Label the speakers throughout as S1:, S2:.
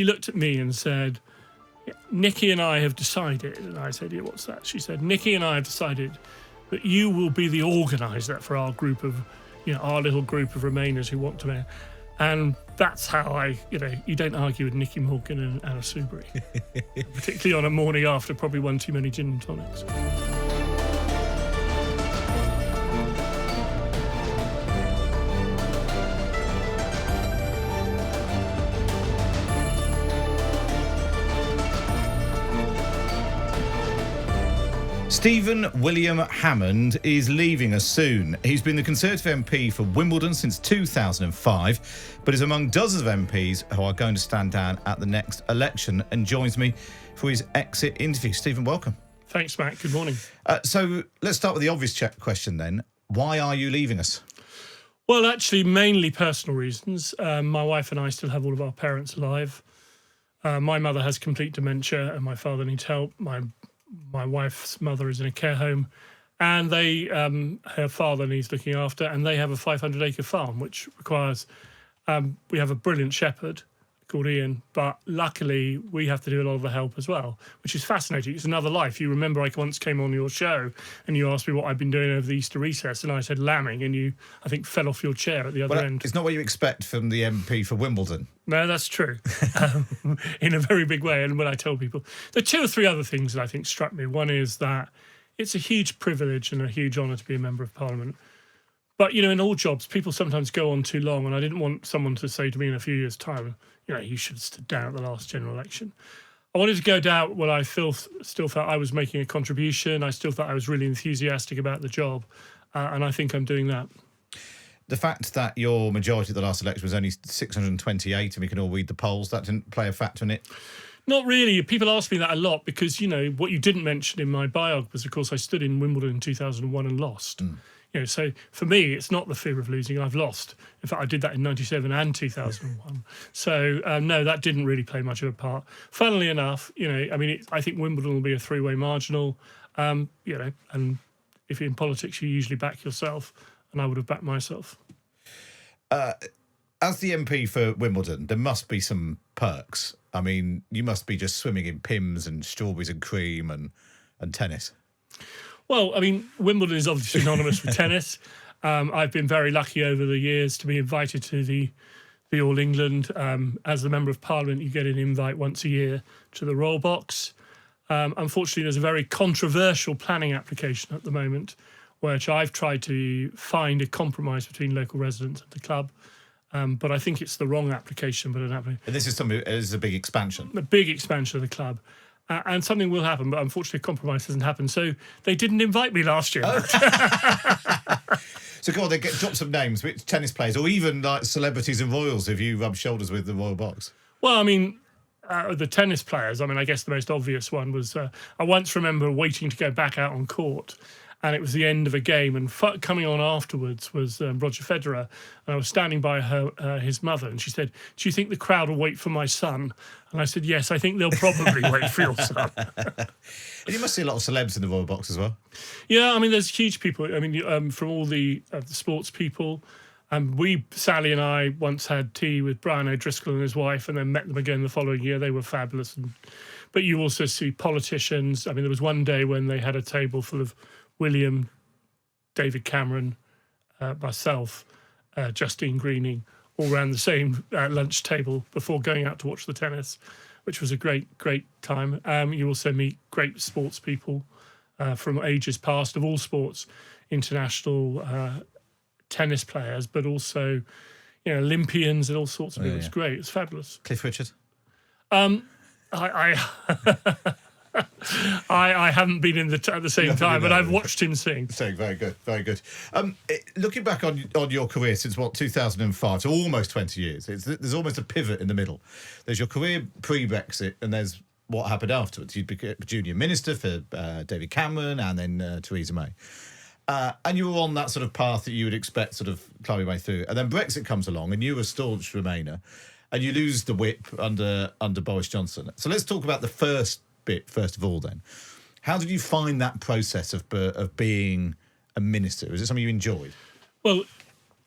S1: she looked at me and said, Nikki and I have decided, and I said, yeah, what's that? She said, Nikki and I have decided that you will be the organiser for our group of, our little group of Remainers who want to mayor. And that's how you don't argue with Nicky Morgan and Anna Soubry, particularly on a morning after probably one too many gin and tonics.
S2: Stephen William Hammond is leaving us soon. He's been the Conservative MP for Wimbledon since 2005, but is among dozens of MPs who are going to stand down at the next election, and joins me for his exit interview. Stephen, welcome.
S1: Thanks, Matt. Good morning.
S2: So let's start with the obvious question then. Why are you leaving us?
S1: Well, actually, mainly personal reasons. My wife and I still have all of our parents alive. My mother has complete dementia and my father needs help. My wife's mother is in a care home, and her father needs looking after, and they have a 500-acre farm, which requires, we have a brilliant shepherd called Ian, but luckily we have to do a lot of the help as well, which is fascinating. It's another life. You remember I once came on your show and you asked me what I've been doing over the Easter recess, and I said lambing, and you, I think, fell off your chair at the other end.
S2: It's not what you expect from the MP for Wimbledon.
S1: No, that's true, in a very big way. And when I tell people, there are two or three other things that I think struck me. One is that it's a huge privilege and a huge honour to be a member of Parliament. But, in all jobs, people sometimes go on too long, and I didn't want someone to say to me in a few years' time, you should have stood down at the last general election. I wanted to go down when I still felt I was making a contribution. I still thought I was really enthusiastic about the job, and I think I'm doing that.
S2: The fact that your majority at the last election was only 628, and we can all read the polls, that didn't play a factor in it?
S1: Not really. People ask me that a lot because, what you didn't mention in my biog was, of course, I stood in Wimbledon in 2001 and lost. So for me, it's not the fear of losing. I've lost. In fact, I did that in 97 and 2001. So, no, that didn't really play much of a part. Funnily enough, I think Wimbledon will be a three-way marginal, and if you're in politics, you usually back yourself, and I would have backed myself.
S2: As the MP for Wimbledon, there must be some perks. I mean, you must be just swimming in Pimm's and strawberries and cream and tennis.
S1: Well, Wimbledon is obviously synonymous with tennis. I've been very lucky over the years to be invited to the All England. As a Member of Parliament, you get an invite once a year to the Royal Box. Unfortunately, there's a very controversial planning application at the moment, which I've tried to find a compromise between local residents and the club. But I think it's the wrong application. And
S2: this is a big expansion.
S1: A big expansion of the club. And something will happen, but unfortunately a compromise hasn't happened. So they didn't invite me last year.
S2: Oh. So go on, drop some names, which tennis players, or even like celebrities and royals, if you rub shoulders with the Royal Box.
S1: Well, the tennis players, I guess the most obvious one was, I once remember waiting to go back out on court, and it was the end of a game, and coming on afterwards was Roger Federer, and I was standing by his mother, and she said, "Do you think the crowd will wait for my son?" And I said, "Yes, I think they'll probably wait for your son."
S2: And you must see a lot of celebs in the Royal Box as well.
S1: Yeah, there's huge people. From all the sports people. Sally and I once had tea with Brian O'Driscoll and his wife, and then met them again the following year. They were fabulous. But you also see politicians. There was one day when they had a table full of William, David Cameron, myself, Justine Greening, all around the same lunch table before going out to watch the tennis, which was a great time. You also meet great sports people from ages past, of all sports, international tennis players, but also Olympians and all sorts of people. It's great. It's fabulous.
S2: Cliff Richard?
S1: I haven't been at the same time, but I've watched him sing.
S2: Very good, very good. Looking back on your career since 2005, so almost 20 years, there's almost a pivot in the middle. There's your career pre-Brexit, and there's what happened afterwards. You'd become a junior minister for David Cameron, and then Theresa May. And you were on that sort of path that you would expect, sort of climbing your way through. And then Brexit comes along, and you're a staunch Remainer, and you lose the whip under Boris Johnson. So let's talk about the first bit first of all. Then, how did you find that process of being a minister? Was it something you enjoyed?
S1: Well,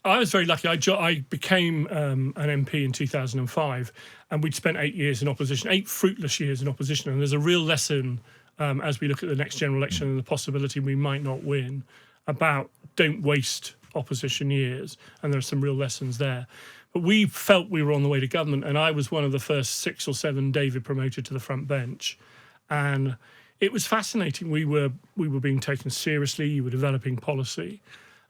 S1: I was very lucky. I became an MP in 2005, and we'd spent 8 years in opposition, 8 fruitless years in opposition. And there's a real lesson as we look at the next general election and the possibility we might not win about don't waste opposition years. And there are some real lessons there. But we felt we were on the way to government, and I was one of the first 6 or 7 David promoted to the front bench. And it was fascinating. We were being taken seriously. You were developing policy.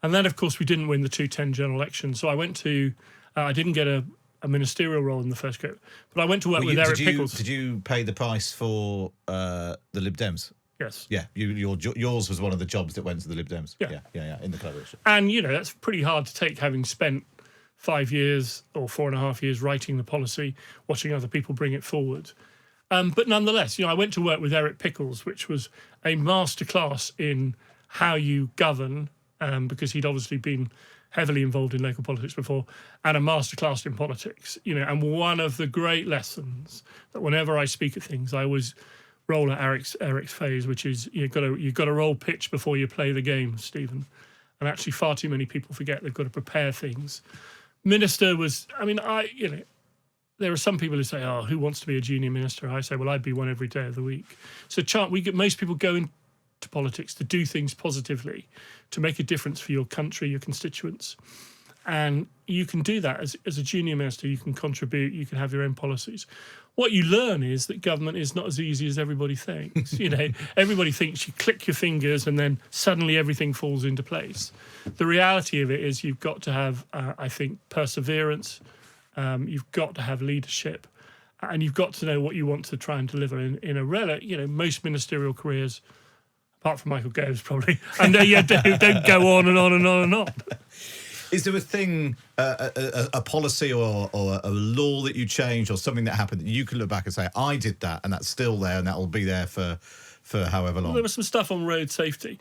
S1: And then, of course, we didn't win the 2010 general election. So I went to, I didn't get a ministerial role in the first go, but I went to work with Eric Pickles.
S2: Did you pay the price for the Lib Dems?
S1: Yes.
S2: Yeah, yours was one of the jobs that went to the Lib Dems. Yeah, in the coalition.
S1: And, that's pretty hard to take, having spent 5 years or 4.5 years writing the policy, watching other people bring it forward. But nonetheless, I went to work with Eric Pickles, which was a masterclass in how you govern, because he'd obviously been heavily involved in local politics before, and a masterclass in politics. And one of the great lessons that whenever I speak at things, I always roll at Eric's phase, which is you've got to roll pitch before you play the game, Stephen. And actually, far too many people forget they've got to prepare things. Minister was, there are some people who say, "Oh, who wants to be a junior minister?" I say, "Well, I'd be one every day of the week." So, most people go into politics to do things positively, to make a difference for your country, your constituents, and you can do that as a junior minister. You can contribute. You can have your own policies. What you learn is that government is not as easy as everybody thinks. Everybody thinks you click your fingers and then suddenly everything falls into place. The reality of it is you've got to have, I think, perseverance. You've got to have leadership, and you've got to know what you want to try and deliver in a most ministerial careers, apart from Michael Gove's probably, and don't go on and on and on and on.
S2: Is there a thing, a policy or a law that you changed or something that happened that you can look back and say, I did that and that's still there and that will be there for however long?
S1: Well, there was some stuff on road safety.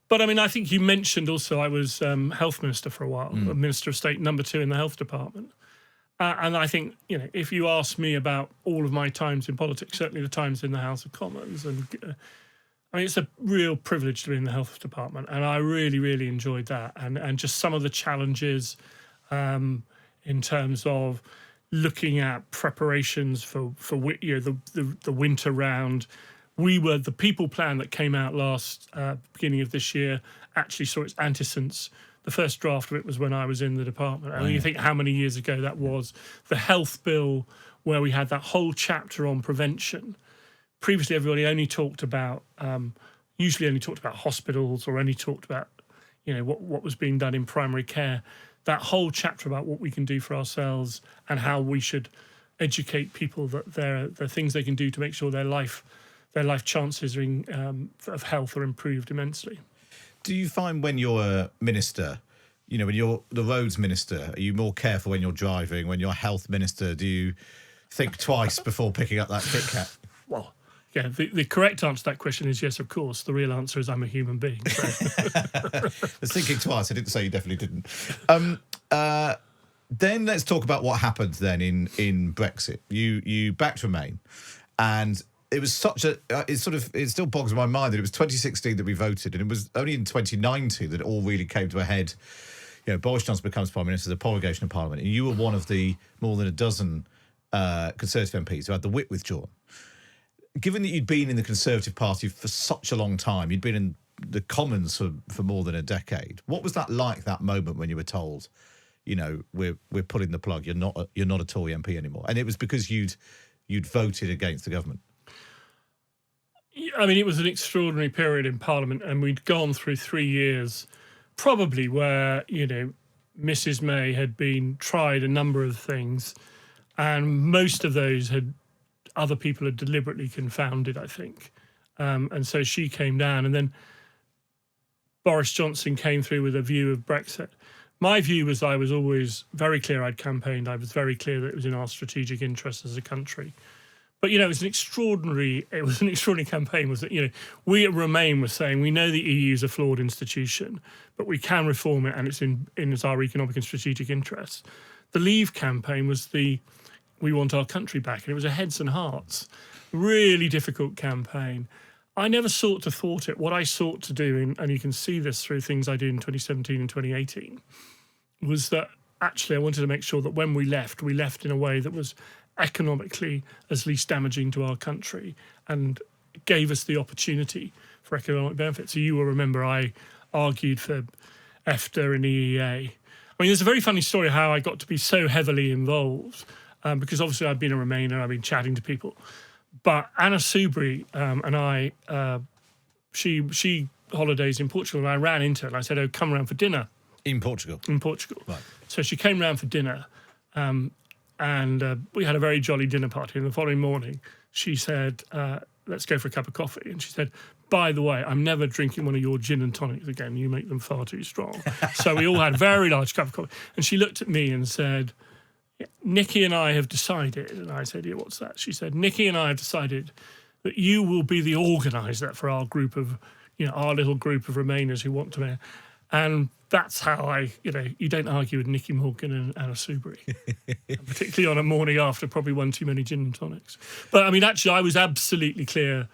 S1: But I think you mentioned also I was health minister for a while, Minister of State number 2 in the health department. And I think, if you ask me about all of my times in politics, certainly the times in the House of Commons, and it's a real privilege to be in the health department, and I really, really enjoyed that. And just some of the challenges in terms of looking at preparations for the winter round. The people plan that came out beginning of this year actually saw its antecedents. The first draft of it was when I was in the department. And you think how many years ago that was. The health bill, where we had that whole chapter on prevention. Previously, everybody only talked about, hospitals, or only talked about, what was being done in primary care. That whole chapter about what we can do for ourselves and how we should educate people that there are things they can do to make sure their life chances of health are improved immensely.
S2: Do you find when you're a minister, when you're the roads minister, are you more careful when you're driving? When you're a health minister, do you think twice before picking up that Kit Kat?
S1: Well, yeah, the correct answer to that question is yes, of course. The real answer is I'm a human being. So.
S2: I was thinking twice. I didn't say you definitely didn't. Then let's talk about what happened then in Brexit. You backed Remain, and it was such a. It still bogs my mind that it was 2016 that we voted, and it was only in 2019 that it all really came to a head. Boris Johnson becomes Prime Minister, the prorogation of Parliament, and you were one of the more than a dozen Conservative MPs who had the whip withdrawn. Given that you'd been in the Conservative Party for such a long time, you'd been in the Commons for more than a decade. What was that like, that moment when you were told, we're pulling the plug, you're not a Tory MP anymore? And it was because you'd voted against the government.
S1: It was an extraordinary period in Parliament, and we'd gone through 3 years probably where, Mrs May had been tried a number of things, and most of those other people had deliberately confounded, I think. And so she came down, and then Boris Johnson came through with a view of Brexit. My view was I was always very clear I'd campaigned. I was very clear that it was in our strategic interest as a country. But, it was an extraordinary campaign, was that, we at Remain were saying, we know the EU is a flawed institution, but we can reform it, and it's in our economic and strategic interests. The Leave campaign was we want our country back, and it was a heads and hearts. Really difficult campaign. I never sought to thwart it. What I sought to do, and you can see this through things I did in 2017 and 2018, was that actually I wanted to make sure that when we left in a way that was economically as least damaging to our country and gave us the opportunity for economic benefit. So you will remember I argued for EFTA and EEA. I mean, there's a very funny story how I got to be so heavily involved because obviously I've been a Remainer, I've been chatting to people. But Anna Soubry and I, she holidays in Portugal, and I ran into her and I said, "Oh, come round for dinner."
S2: In Portugal?
S1: In Portugal.
S2: Right.
S1: So she came round for dinner and we had a very jolly dinner party. And the following morning, she said, let's go for a cup of coffee. And she said, by the way, I'm never drinking one of your gin and tonics again. You make them far too strong. So we all had a very large cup of coffee. And she looked at me and said, Nikki and I have decided. And I said, yeah, what's that? She said, Nikki and I have decided that you will be the organiser for our group of, our little group of Remainers who want to. And that's how you don't argue with Nicky Morgan and Anna Soubry, particularly on a morning after probably one too many gin and tonics. But I mean, actually, I was absolutely clear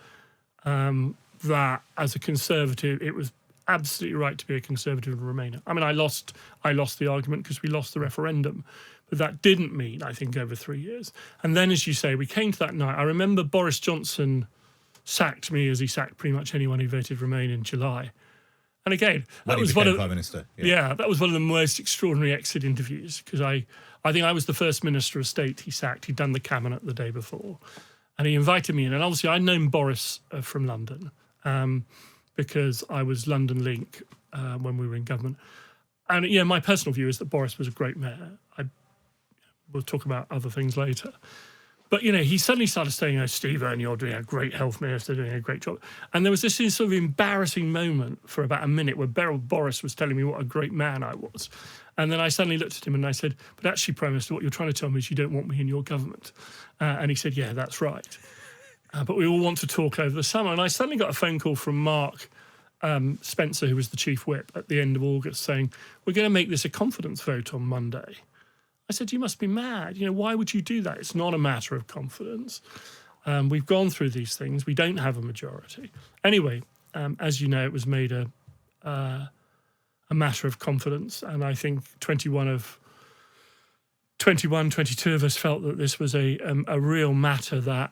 S1: that as a Conservative, it was absolutely right to be a Conservative and Remainer. I mean, I lost the argument because we lost the referendum, but that didn't mean, I think, over 3 years. And then, as you say, we came to that night. I remember Boris Johnson sacked me as he sacked pretty much anyone who voted Remain in July. And again, that was one of
S2: Prime Minister.
S1: Yeah, that was one of the most extraordinary exit interviews because I think I was the first Minister of State he sacked. He'd done the cabinet the day before, and he invited me in. And obviously, I'd known Boris from London because I was London Link when we were in government. And my personal view is that Boris was a great mayor. We'll talk about other things later. But, he suddenly started saying, Stephen, you're doing a great health minister, doing a great job. And there was this sort of embarrassing moment for about a minute where Boris was telling me what a great man I was. And then I suddenly looked at him and I said, but actually, Prime Minister, what you're trying to tell me is you don't want me in your government. And he said, yeah, that's right. But we all want to talk over the summer. And I suddenly got a phone call from Mark Spencer, who was the chief whip at the end of August, saying, we're going to make this a confidence vote on Monday. I said, you must be mad. Why would you do that? It's not a matter of confidence. We've gone through these things. We don't have a majority. Anyway, as you know, it was made a matter of confidence. And I think 22 of us felt that this was a real matter that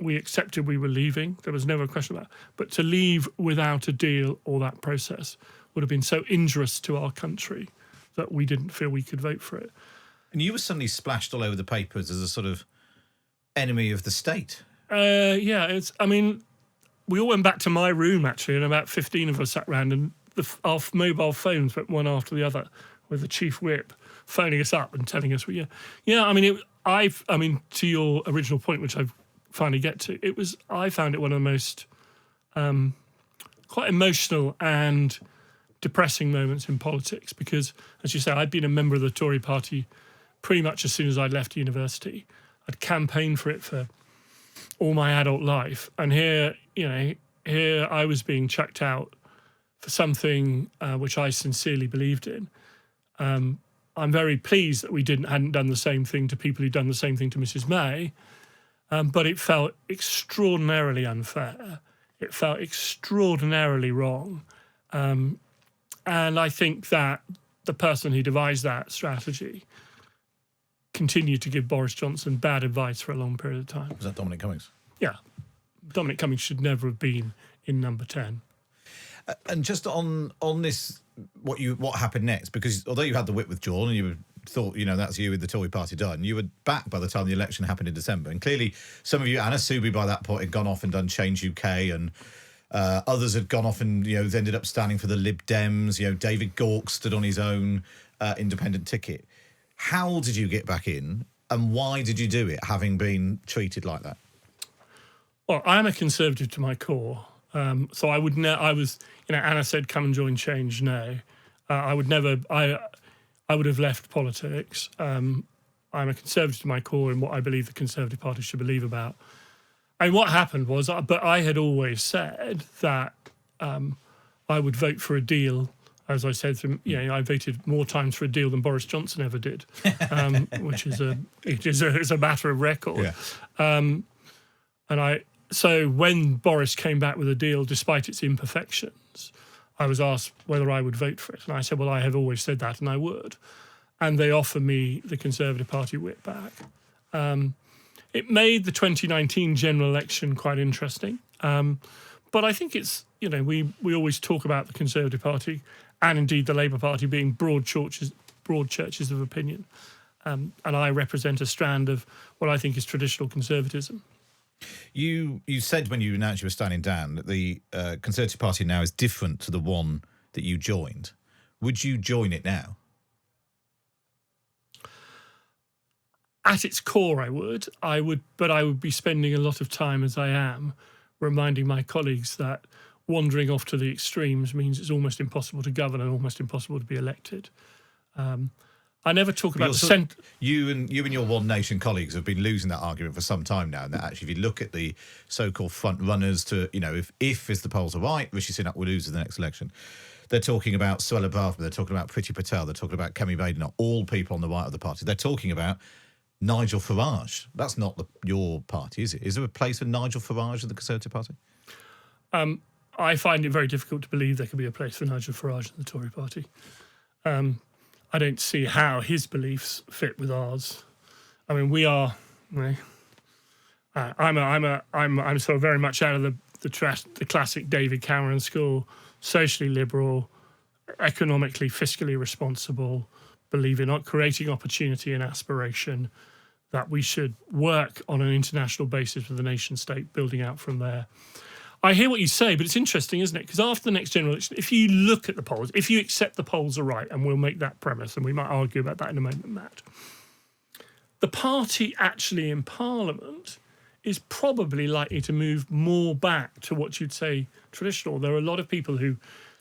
S1: we accepted we were leaving. There was never a question about it. But to leave without a deal or that process would have been so injurious to our country that we didn't feel we could vote for it.
S2: And you were suddenly splashed all over the papers as a sort of enemy of the state.
S1: We all went back to my room, actually, and about 15 of us sat round, and our mobile phones went one after the other, with the chief whip phoning us up and telling us, to your original point, which I finally get to, I found it one of the most quite emotional and depressing moments in politics because, as you say, I'd been a member of the Tory party pretty much as soon as I left university. I'd campaigned for it for all my adult life. And here I was being chucked out for something which I sincerely believed in. I'm very pleased that we hadn't done the same thing to people who'd done the same thing to Mrs. May, but it felt extraordinarily unfair. It felt extraordinarily wrong. And I think that the person who devised that strategy continued to give Boris Johnson bad advice for a long period of time.
S2: Was that Dominic Cummings?
S1: Yeah. Dominic Cummings should never have been in number 10.
S2: And just on this, what happened next, because although you had the whip with John and you thought, that's you with the Tory party done, you were back by the time the election happened in December. And clearly some of you, Anna Soubry by that point, had gone off and done Change UK, and others had gone off and ended up standing for the Lib Dems. David Gauke stood on his own independent ticket. How did you get back in, and why did you do it, having been treated like that?
S1: Well, I'm a Conservative to my core, so I would. Anna said, "Come and join Change." No, I would never. I would have left politics. I'm a Conservative to my core in what I believe the Conservative Party should believe about. And what happened was, but I had always said that I would vote for a deal. As I said, I voted more times for a deal than Boris Johnson ever did, which is a matter of record. Yeah. So when Boris came back with a deal, despite its imperfections, I was asked whether I would vote for it. And I said, well, I have always said that, and I would. And they offered me the Conservative Party whip back. It made the 2019 general election quite interesting. But I think it's, we always talk about the Conservative Party and indeed the Labour Party being broad churches of opinion. And I represent a strand of what I think is traditional conservatism.
S2: You said when you announced you were standing down that the Conservative Party now is different to the one that you joined. Would you join it now?
S1: At its core, I would, but I would be spending a lot of time, as I am, reminding my colleagues that wandering off to the extremes means it's almost impossible to govern and almost impossible to be elected. I never talk about
S2: you and your One Nation colleagues have been losing that argument for some time now. And that actually, if you look at the so-called front runners to, if the polls are right, Rishi Sunak will lose in the next election. They're talking about Suella Braverman, they're talking about Priti Patel, they're talking about Kemi Badenoch, all people on the right of the party. They're talking about Nigel Farage. That's not your party, is it? Is there a place for Nigel Farage in the Conservative Party?
S1: I find it very difficult to believe there could be a place for Nigel Farage in the Tory party. I don't see how his beliefs fit with ours. I mean, we are. I'm sort of very much out of the classic David Cameron school, socially liberal, economically, fiscally responsible, believe in creating opportunity and aspiration, that we should work on an international basis with the nation state, building out from there. I hear what you say, but it's interesting, isn't it? Because after the next general election, if you look at the polls, if you accept the polls are right, and we'll make that premise, and we might argue about that in a moment, Matt, the party actually in Parliament is probably likely to move more back to what you'd say traditional. There are a lot of people who,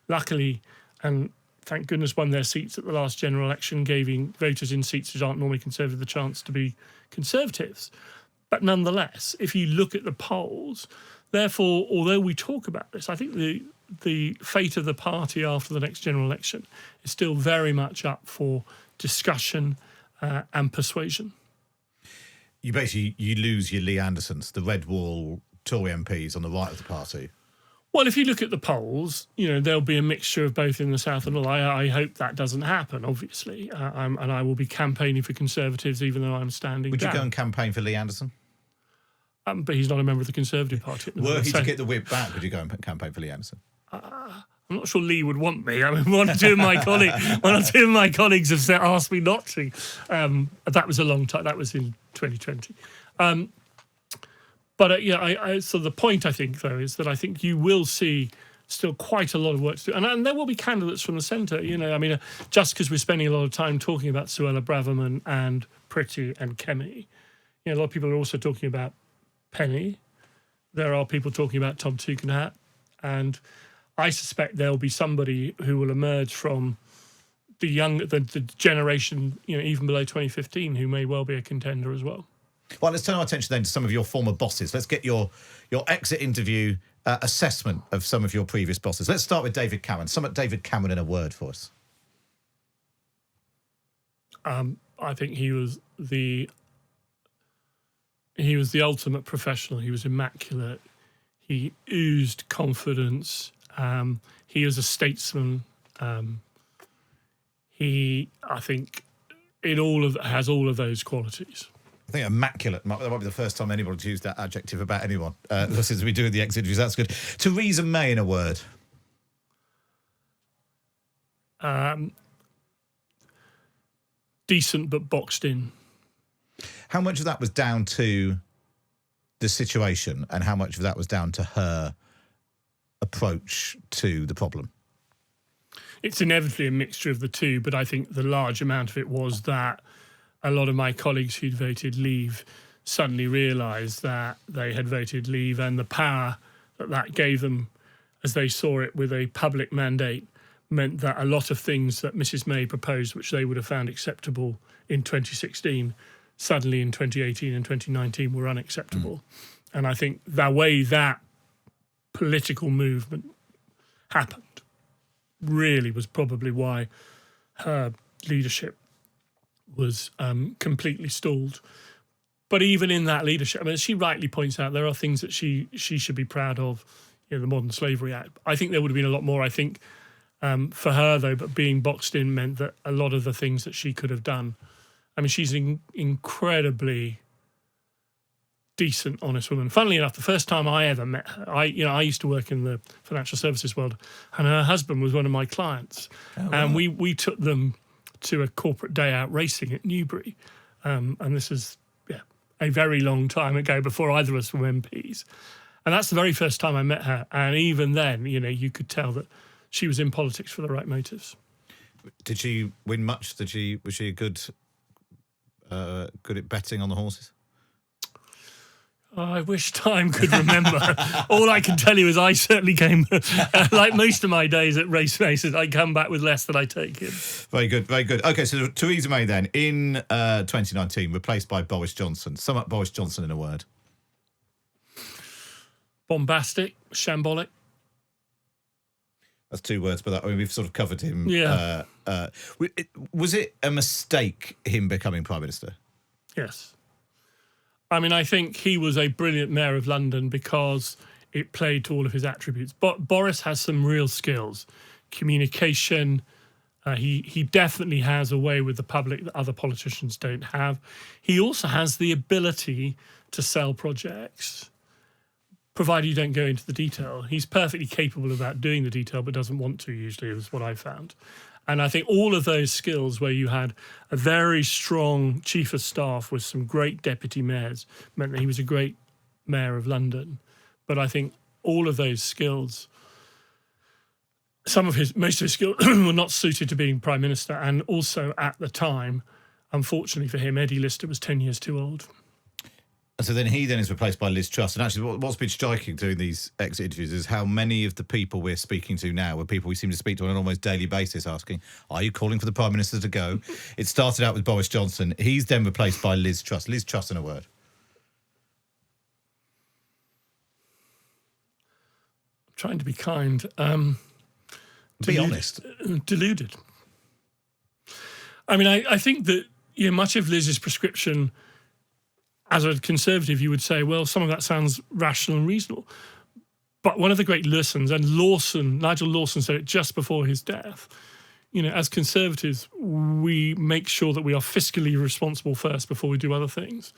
S1: luckily, and thank goodness, won their seats at the last general election, giving voters in seats that aren't normally Conservative the chance to be Conservatives. But nonetheless, if you look at the polls, therefore, although we talk about this, I think the fate of the party after the next general election is still very much up for discussion and persuasion.
S2: You lose your Lee Andersons, the Red Wall Tory MPs on the right of the party.
S1: Well, if you look at the polls, there'll be a mixture of both in the south and north. I hope that doesn't happen, obviously, and I will be campaigning for Conservatives, even though I'm standing down.
S2: Would you go and campaign for Lee Anderson?
S1: But he's not a member of the Conservative Party.
S2: Were he to get the whip back, would you go and campaign for Lee Anderson?
S1: I'm not sure Lee would want me. I mean, one or two of my colleagues have asked me not to. That was a long time. That was in 2020. So the point, I think, though, is that I think you will see still quite a lot of work to do. And there will be candidates from the centre, just because we're spending a lot of time talking about Suella Braverman and Priti and Kemi, a lot of people are also talking about Penny. There are people talking about Tom Tugendhat. And I suspect there'll be somebody who will emerge from the generation, even below 2015, who may well be a contender as well.
S2: Well, let's turn our attention then to some of your former bosses. Let's get your exit interview assessment of some of your previous bosses. Let's start with David Cameron. Sum up David Cameron in a word for us.
S1: I think he was the ultimate professional. He was immaculate. He oozed confidence. He is a statesman. He, I think, has all of those qualities.
S2: I think immaculate. That might be the first time anybody's used that adjective about anyone since we do the exit interviews. That's good. Theresa May in a word.
S1: Decent but boxed in.
S2: How much of that was down to the situation and how much of that was down to her approach to the problem?
S1: It's inevitably a mixture of the two, but I think the large amount of it was that a lot of my colleagues who'd voted leave suddenly realised that they had voted leave, and the power that gave them, as they saw it with a public mandate, meant that a lot of things that Mrs May proposed, which they would have found acceptable in 2016, suddenly in 2018 and 2019 were unacceptable. And I think the way that political movement happened really was probably why her leadership was completely stalled. But even in that leadership, I mean, as she rightly points out, there are things that she should be proud of, the Modern Slavery Act. I think there would have been a lot more. I think for her, though, but being boxed in meant that a lot of the things that she could have done. I mean, she's an incredibly decent, honest woman. Funnily enough, the first time I ever met her, I used to work in the financial services world, and her husband was one of my clients. And we took them to a corporate day out racing at Newbury. And this is a very long time ago, before either of us were MPs. And that's the very first time I met her. And even then, you could tell that she was in politics for the right motives.
S2: Did she win much? Was she good at betting on the horses?
S1: I wish time could remember. All I can tell you is I certainly came, like most of my days at races, I come back with less than I take in.
S2: Very good, very good. OK, so Theresa May then, in 2019, replaced by Boris Johnson. Sum up Boris Johnson in a word.
S1: Bombastic, shambolic.
S2: That's 2 words, but we've sort of covered him.
S1: Yeah.
S2: Was it a mistake, him becoming Prime Minister?
S1: Yes. I mean, I think he was a brilliant mayor of London because it played to all of his attributes. But Boris has some real skills. Communication. He definitely has a way with the public that other politicians don't have. He also has the ability to sell projects, provided you don't go into the detail. He's perfectly capable of doing the detail, but doesn't want to, usually, is what I found. And I think all of those skills, where you had a very strong chief of staff with some great deputy mayors, meant that he was a great mayor of London. But I think all of those skills, most of his skills were not suited to being Prime Minister. And also at the time, unfortunately for him, Eddie Lister was 10 years too old.
S2: And so then he is replaced by Liz Truss. And actually, what's been striking doing these exit interviews is how many of the people we're speaking to now are people we seem to speak to on an almost daily basis, asking, are you calling for the Prime Minister to go? It started out with Boris Johnson. He's then replaced by Liz Truss. Liz Truss, in a word.
S1: I'm trying to be kind.
S2: Be honest.
S1: Deluded. I mean, I think that much of Liz's prescription, as a Conservative, you would say, well, some of that sounds rational and reasonable. But one of the great lessons, and Nigel Lawson said it just before his death, as Conservatives, we make sure that we are fiscally responsible first before we do other things.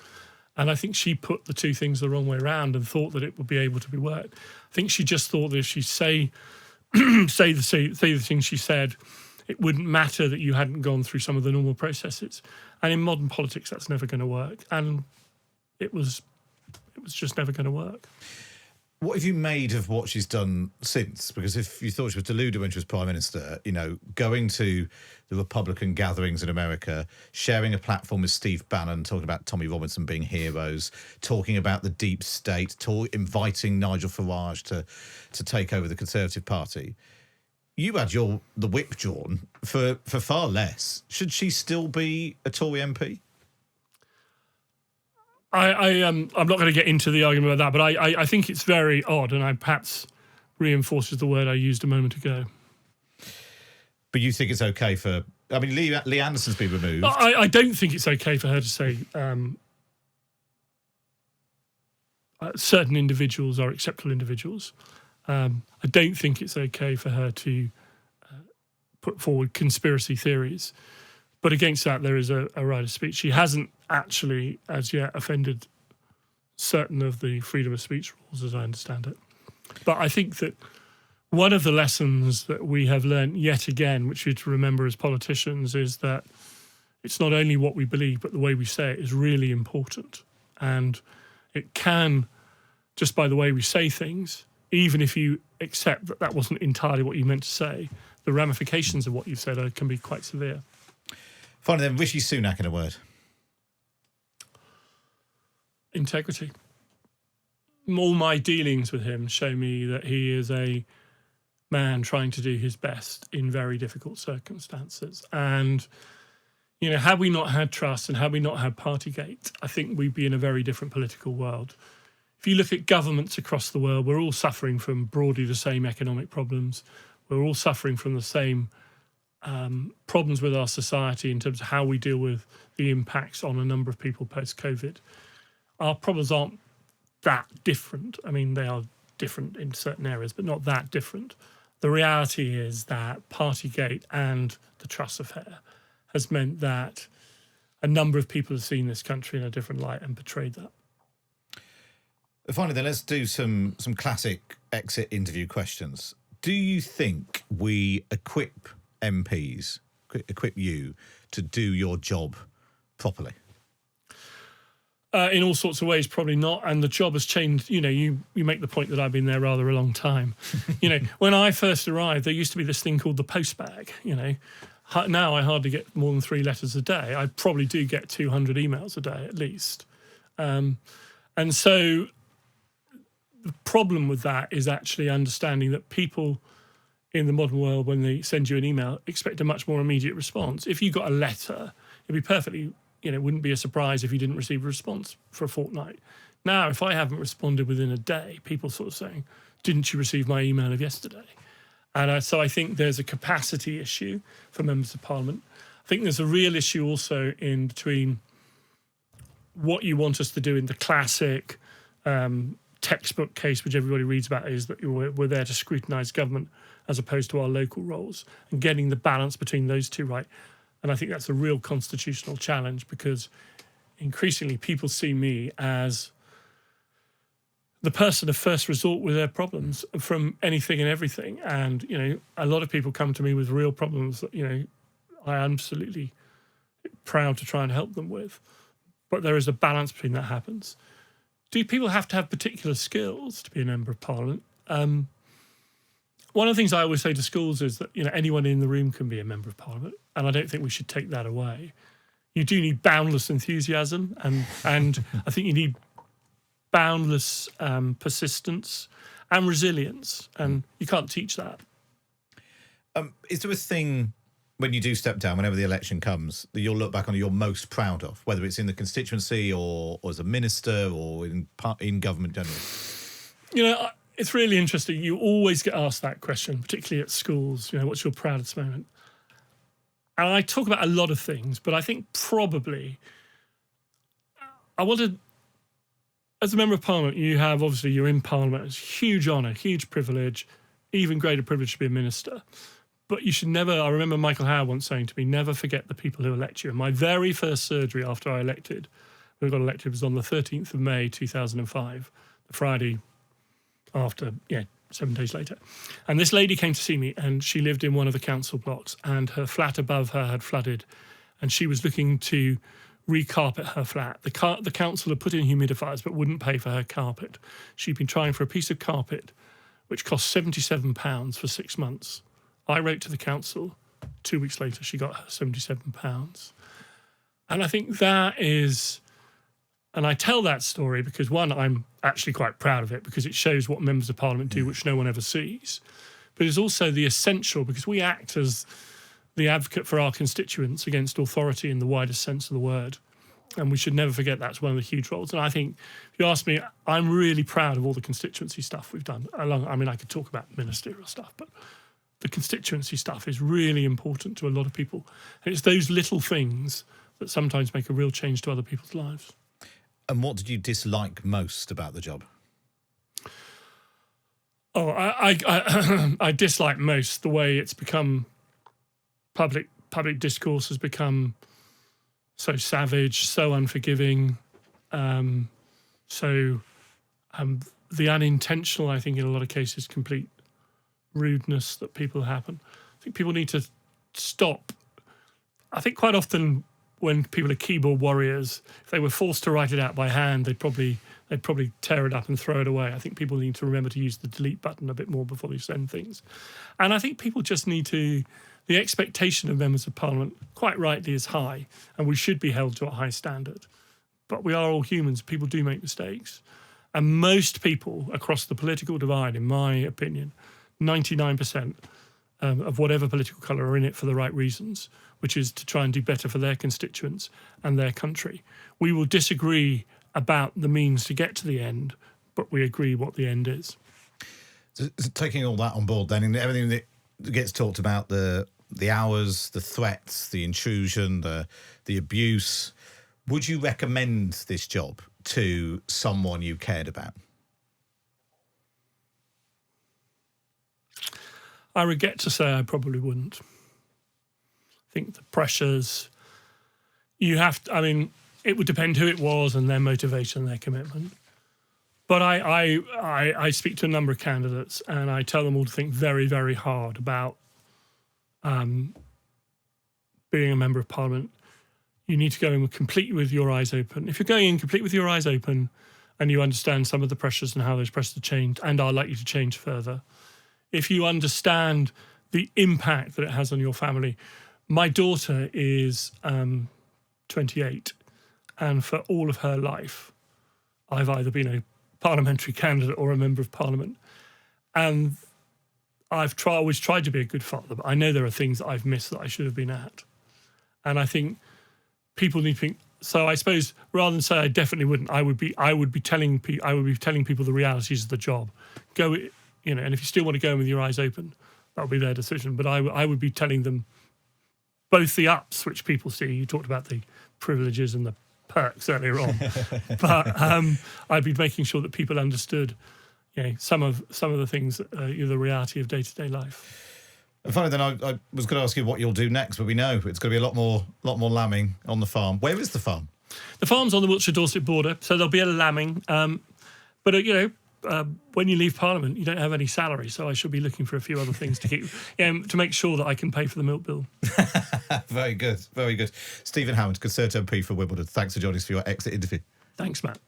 S1: And I think she put the two things the wrong way around and thought that it would be able to be worked. I think she just thought that if she say the things she said, it wouldn't matter that you hadn't gone through some of the normal processes. And in modern politics, that's never going to work. And it was just never going to work.
S2: What have you made of what she's done since? Because if you thought she was deluded when she was Prime Minister, going to the Republican gatherings in America, sharing a platform with Steve Bannon, talking about Tommy Robinson being heroes, talking about the deep state, inviting Nigel Farage to take over the Conservative Party. You had the whip drawn for far less. Should she still be a Tory MP?
S1: I'm not going to get into the argument about that, but I think it's very odd, and I perhaps reinforces the word I used a moment ago.
S2: But you think it's okay for... I mean, Lee Anderson's been removed.
S1: I don't think it's okay for her to say certain individuals are acceptable individuals. I don't think it's okay for her to put forward conspiracy theories. But against that, there is a right of speech. She hasn't actually, as yet, offended certain of the freedom of speech rules, as I understand it. But I think that one of the lessons that we have learned yet again, which we have to remember as politicians, is that it's not only what we believe, but the way we say it is really important. And it can, just by the way we say things, even if you accept that that wasn't entirely what you meant to say, the ramifications of what you've said can be quite severe.
S2: Finally then, Rishi Sunak in a word.
S1: Integrity. All my dealings with him show me that he is a man trying to do his best in very difficult circumstances. And, had we not had Truss and had we not had Partygate, I think we'd be in a very different political world. If you look at governments across the world, we're all suffering from broadly the same economic problems. We're all suffering from the same problems with our society in terms of how we deal with the impacts on a number of people post-COVID. Our problems aren't that different. I mean, they are different in certain areas, but not that different. The reality is that Partygate and the Truss affair has meant that a number of people have seen this country in a different light and betrayed that.
S2: Finally, then, let's do some classic exit interview questions. Do you think we equip MPs, equip you to do your job properly?
S1: In all sorts of ways, probably not. And the job has changed. You know, you make the point that I've been there rather a long time. You know, when I first arrived, there used to be this thing called the post bag. You know, now I hardly get more than 3 letters a day. I probably do get 200 emails a day at least. And so the problem with that is actually understanding that people in the modern world, when they send you an email, expect a much more immediate response. If you got a letter, it'd be perfectly, you know, it wouldn't be a surprise if you didn't receive a response for a fortnight. Now, if I haven't responded within a day, people sort of saying, didn't you receive my email of yesterday? And so I think there's a capacity issue for members of parliament. I think there's a real issue also in between what you want us to do in the classic textbook case, which everybody reads about, is that we're there to scrutinise government as opposed to our local roles, and getting the balance between those two right. And I think that's a real constitutional challenge, because increasingly people see me as the person of first resort with their problems from anything and everything. And, you know, a lot of people come to me with real problems that, you know, I am absolutely proud to try and help them with. But there is a balance between that happens. Do people have to have particular skills to be a member of parliament? One of the things I always say to schools is that, you know, anyone in the room can be a member of parliament, and I don't think we should take that away. You do need boundless enthusiasm, and I think you need boundless persistence and resilience, and you can't teach that.
S2: Is there a thing when you do step down, whenever the election comes, that you'll look back on you're most proud of, whether it's in the constituency or as a minister or in government generally? You
S1: know, it's really interesting. You always get asked that question, particularly at schools. You know, what's your proudest moment? And I talk about a lot of things, but I think probably I wanted, as a member of parliament, you have, obviously, you're in parliament. It's a huge honour, huge privilege, even greater privilege to be a minister. But you should never, I remember Michael Howard once saying to me, never forget the people who elect you. And my very first surgery after I elected, when I got elected, was on the 13th of May, 2005, the Friday after, 7 days later. And this lady came to see me, and she lived in one of the council blocks, and her flat above her had flooded, and she was looking to recarpet her flat. The council had put in humidifiers but wouldn't pay for her carpet. She'd been trying for a piece of carpet which cost £77 for 6 months. I wrote to the council. 2 weeks later, she got her £77. And I think that is, and I tell that story because, one, I'm actually quite proud of it because it shows what members of parliament do, which no one ever sees. But it's also the essential, because we act as the advocate for our constituents against authority in the widest sense of the word. And we should never forget that's one of the huge roles. And I think, if you ask me, I'm really proud of all the constituency stuff we've done. I mean, I could talk about ministerial stuff, but the constituency stuff is really important to a lot of people. And it's those little things that sometimes make a real change to other people's lives.
S2: And what did you dislike most about the job?
S1: Oh, I dislike most the way it's become, public discourse has become so savage, so unforgiving, the unintentional, I think in a lot of cases, complete rudeness that people happen. I think people need to stop. I think quite often when people are keyboard warriors, if they were forced to write it out by hand, they'd probably tear it up and throw it away. I think people need to remember to use the delete button a bit more before they send things. And I think people just need to, the expectation of members of parliament, quite rightly, is high, and we should be held to a high standard. But we are all humans. People do make mistakes. And most people across the political divide, in my opinion, 99% of whatever political colour are in it for the right reasons, which is to try and do better for their constituents and their country. We will disagree about the means to get to the end, but we agree what the end is.
S2: So taking all that on board then, and everything that gets talked about, the hours, the threats, the intrusion, the abuse, would you recommend this job to someone you cared about?
S1: I regret to say I probably wouldn't. I think the pressures you have to, I mean, it would depend who it was and their motivation, their commitment. But I speak to a number of candidates and I tell them all to think very, very hard about being a member of Parliament. You need to go in completely with your eyes open. If you're going in completely with your eyes open and you understand some of the pressures and how those pressures have changed and are likely to change further, if you understand the impact that it has on your family. My daughter is 28, and for all of her life, I've either been a parliamentary candidate or a member of Parliament. And I've always tried to be a good father, but I know there are things that I've missed that I should have been at. And I think people need to think. So I suppose rather than say I definitely wouldn't, I would be telling people the realities of the job. Go, and if you still want to go in with your eyes open, that'll be their decision. But I would be telling them both the ups, which people see. You talked about the privileges and the perks earlier on, but I'd be making sure that people understood, some of the things, the reality of day-to-day life.
S2: And finally, then I was going to ask you what you'll do next, but we know it's going to be a lot more lambing on the farm. Where is the farm?
S1: The farm's on the Wiltshire-Dorset border, so there'll be a lambing. But when you leave Parliament, you don't have any salary, so I should be looking for a few other things to keep to make sure that I can pay for the milk bill.
S2: Very good, very good. Stephen Hammond, Conservative MP for Wimbledon. Thanks for joining us for your exit interview.
S1: Thanks, Matt.